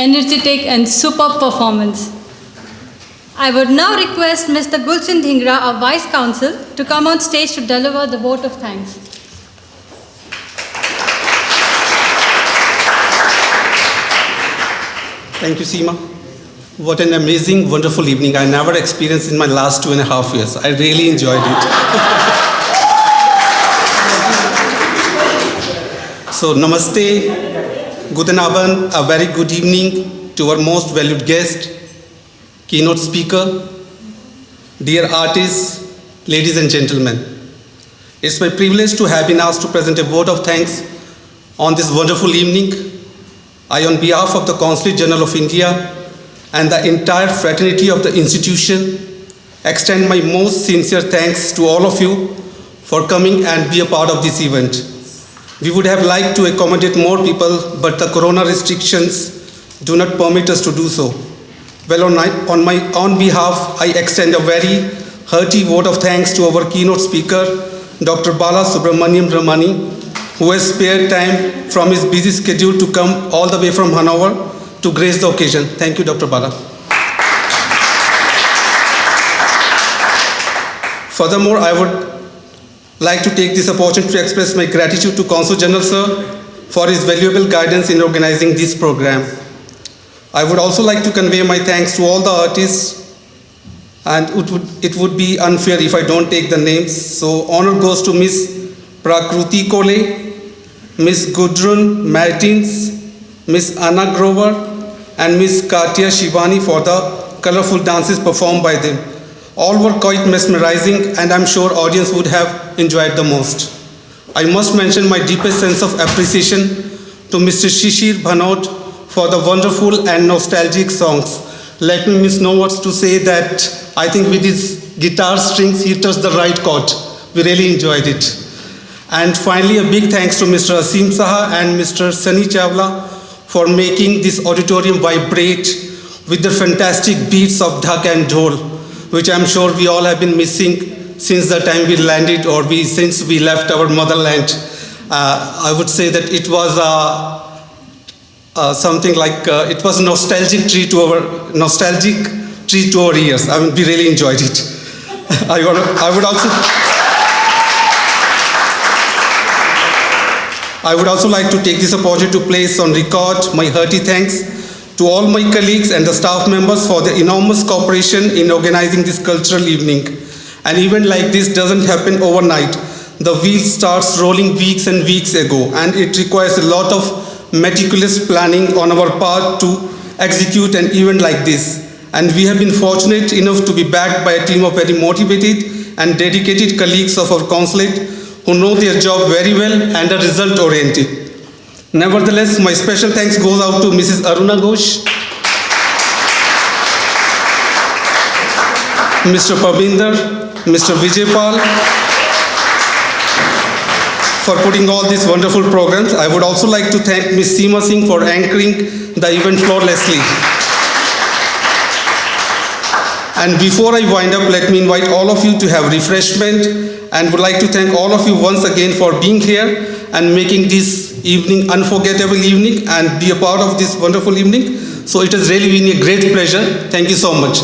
energetic and superb performance. I would now request Mr. Gulshan Dhingra, our Vice Counsel, to come on stage to deliver the vote of thanks. Thank you, Seema. What an amazing, wonderful evening I never experienced in my last 2.5 years. I really enjoyed it. So, namaste, guten Abend, a very good evening to our most valued guest, keynote speaker, dear artists, ladies and gentlemen. It's my privilege to have been asked to present a vote of thanks on this wonderful evening. I, on behalf of the Consulate General of India and the entire fraternity of the institution, extend my most sincere thanks to all of you for coming and be a part of this event. We would have liked to accommodate more people, but the corona restrictions do not permit us to do so. Well, on my own behalf, I extend a very hearty vote of thanks to our keynote speaker, Dr. Bala Subramaniam Ramani, who has spared time from his busy schedule to come all the way from Hanover to grace the occasion. Thank you, Dr. Bala. Furthermore, I would like to take this opportunity to express my gratitude to Consul General Sir for his valuable guidance in organizing this program. I would also like to convey my thanks to all the artists, and it would be unfair if I don't take the names. So honor goes to Miss Prakruti Kole, Miss Gudrun Martins, Miss Anna Grover, and Miss Katya Shivani for the colorful dances performed by them. All were quite mesmerizing, and I'm sure audience would have enjoyed the most. I must mention my deepest sense of appreciation to Mr. Shishir Bhanot for the wonderful and nostalgic songs. Let me miss no words to say that I think with his guitar strings, he touched the right chord. We really enjoyed it. And finally, a big thanks to Mr. Asim Saha and Mr. Sunny Chawla for making this auditorium vibrate with the fantastic beats of dhak and dhol, which I'm sure we all have been missing since the time we landed or since we left our motherland. I would say that it was something like it was a nostalgic treat to our ears. I mean, we really enjoyed it. I would also like to take this opportunity to place on record my hearty thanks to all my colleagues and the staff members for their enormous cooperation in organizing this cultural evening. An event like this doesn't happen overnight. The wheel starts rolling weeks and weeks ago, and it requires a lot of meticulous planning on our part to execute an event like this. And we have been fortunate enough to be backed by a team of very motivated and dedicated colleagues of our consulate who know their job very well and are result-oriented. Nevertheless, my special thanks goes out to Mrs. Aruna Ghosh, Mr. Pabinder, Mr. Vijay Pal, for putting all these wonderful programs. I would also like to thank Ms. Seema Singh for anchoring the event flawlessly. And before I wind up, let me invite all of you to have refreshment, and would like to thank all of you once again for being here and making this evening unforgettable evening and be a part of this wonderful evening. So it has really been a great pleasure. Thank you so much.